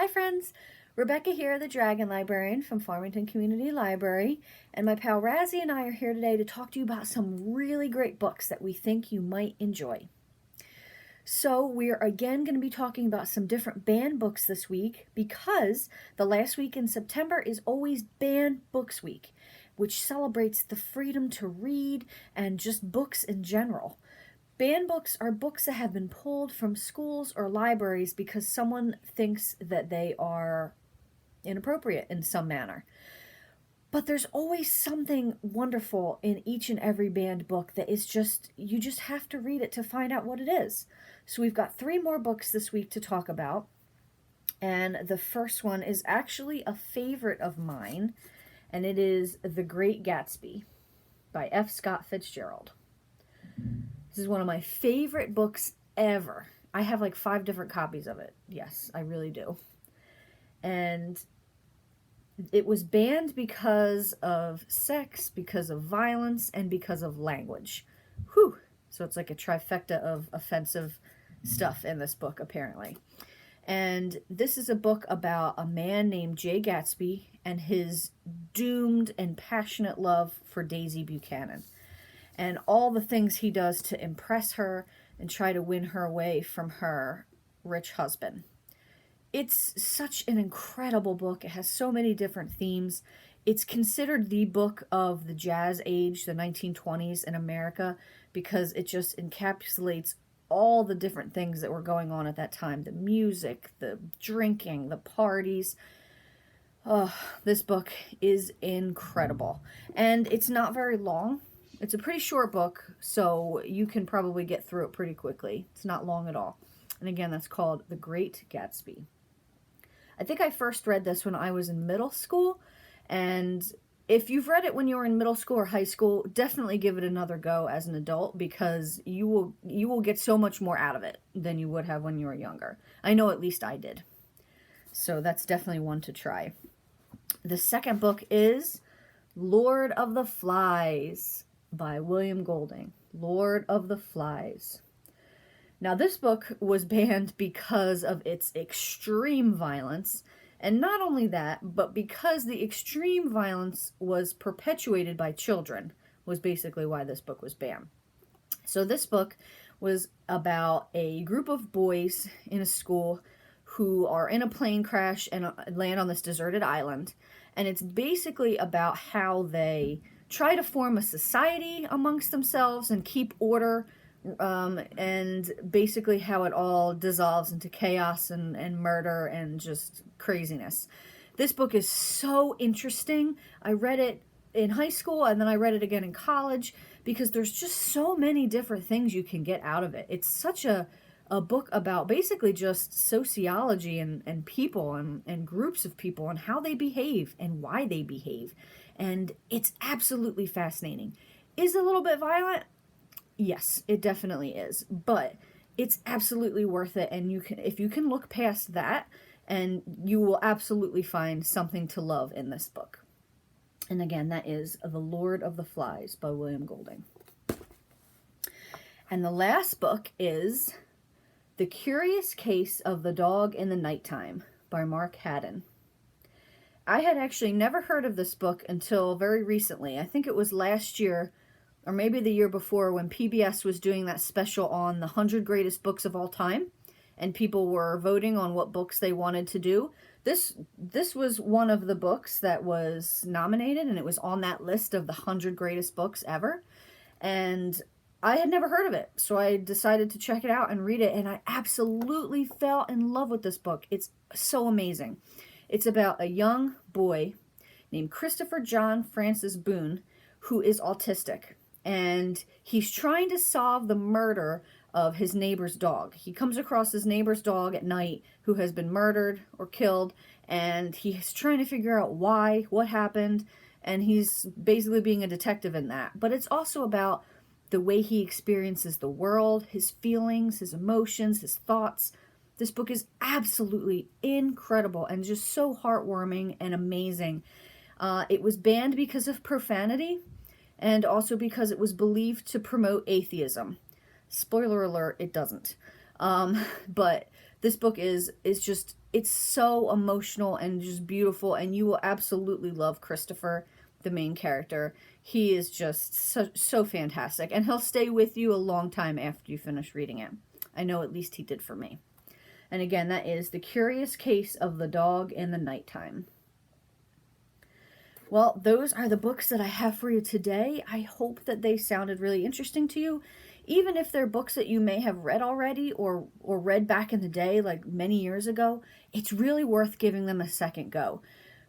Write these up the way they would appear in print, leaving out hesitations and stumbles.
Hi friends, Rebecca here, the Dragon Librarian from Farmington Community Library, and my pal Razzie and I are here today to talk to you about some really great books that we think you might enjoy. So we're again going to be talking about some different banned books this week because the last week in September is always Banned Books Week, which celebrates the freedom to read and just books in general. Banned books are books that have been pulled from schools or libraries because someone thinks that they are inappropriate in some manner. But there's always something wonderful in each and every banned book that is just, you just have to read it to find out what it is. So we've got 3 more books this week to talk about. And the first one is actually a favorite of mine, and it is The Great Gatsby by F. Scott Fitzgerald. This is one of my favorite books ever. I have like 5 different copies of it. Yes, I really do. And it was banned because of sex, because of violence, and because of language. Whew! So it's like a trifecta of offensive stuff in this book, apparently. And this is a book about a man named Jay Gatsby and his doomed and passionate love for Daisy Buchanan, and all the things he does to impress her and try to win her away from her rich husband. It's such an incredible book. It has so many different themes. It's considered the book of the jazz age, the 1920s in America, because it just encapsulates all the different things that were going on at that time. The music, the drinking, the parties. Oh, this book is incredible. And it's not very long. It's a pretty short book, so you can probably get through it pretty quickly. It's not long at all. And again, that's called The Great Gatsby. I think I first read this when I was in middle school, and if you've read it when you were in middle school or high school, definitely give it another go as an adult, because you will get so much more out of it than you would have when you were younger. I know at least I did. So that's definitely one to try. The second book is Lord of the Flies by William Golding. Lord of the Flies. Now, this book was banned because of its extreme violence, and not only that, but because the extreme violence was perpetuated by children, was basically why this book was banned. So this book was about a group of boys in a school who are in a plane crash and land on this deserted island, and it's basically about how they try to form a society amongst themselves and keep order, and basically how it all dissolves into chaos and murder and just craziness. This book is so interesting. I read it in high school and then I read it again in college because there's just so many different things you can get out of it. It's such a book about basically just sociology and people and groups of people and how they behave and why they behave. And it's absolutely fascinating. Is it a little bit violent? Yes, it definitely is. But it's absolutely worth it. And you can, if you can look past that, and you will absolutely find something to love in this book. And again, that is The Lord of the Flies by William Golding. And the last book is The Curious Case of the Dog in the Nighttime by Mark Haddon. I had actually never heard of this book until very recently. I think it was last year, or maybe the year before, when PBS was doing that special on the 100 greatest books of all time, and people were voting on what books they wanted to do. This was one of the books that was nominated, and it was on that list of the 100 greatest books ever. And I had never heard of it, so I decided to check it out and read it, and I absolutely fell in love with this book. It's so amazing. It's about a young boy named Christopher John Francis Boone who is autistic, and he's trying to solve the murder of his neighbor's dog. He comes across his neighbor's dog at night who has been murdered or killed, and he's trying to figure out why, what happened, and he's basically being a detective in that. But it's also about the way he experiences the world, his feelings, his emotions, his thoughts. This book is absolutely incredible and just so heartwarming and amazing. It was banned because of profanity and also because it was believed to promote atheism. Spoiler alert, it doesn't. But This book is just, it's so emotional and just beautiful, and you will absolutely love Christopher, the main character. He is just so fantastic, and he'll stay with you a long time after you finish reading it. I know at least he did for me. And again, that is The Curious Case of the Dog in the Nighttime. Well, those are the books that I have for you today. I hope that they sounded really interesting to you. Even if they're books that you may have read already or read back in the day, like many years ago, it's really worth giving them a second go.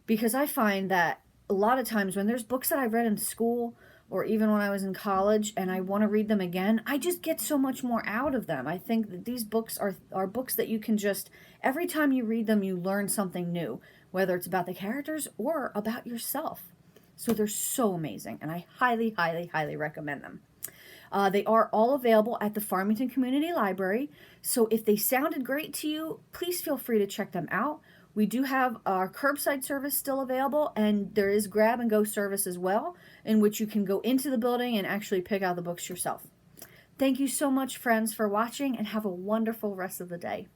Because I find that a lot of times when there's books that I read in school or even when I was in college and I want to read them again, I just get so much more out of them. I think that these books are books that you can just, every time you read them, you learn something new, whether it's about the characters or about yourself. So they're so amazing, and I highly, highly, highly recommend them. They are all available at the Farmington Community Library, so if they sounded great to you, please feel free to check them out. We do have our curbside service still available, and there is grab and go service as well, in which you can go into the building and actually pick out the books yourself. Thank you so much, friends, for watching, and have a wonderful rest of the day.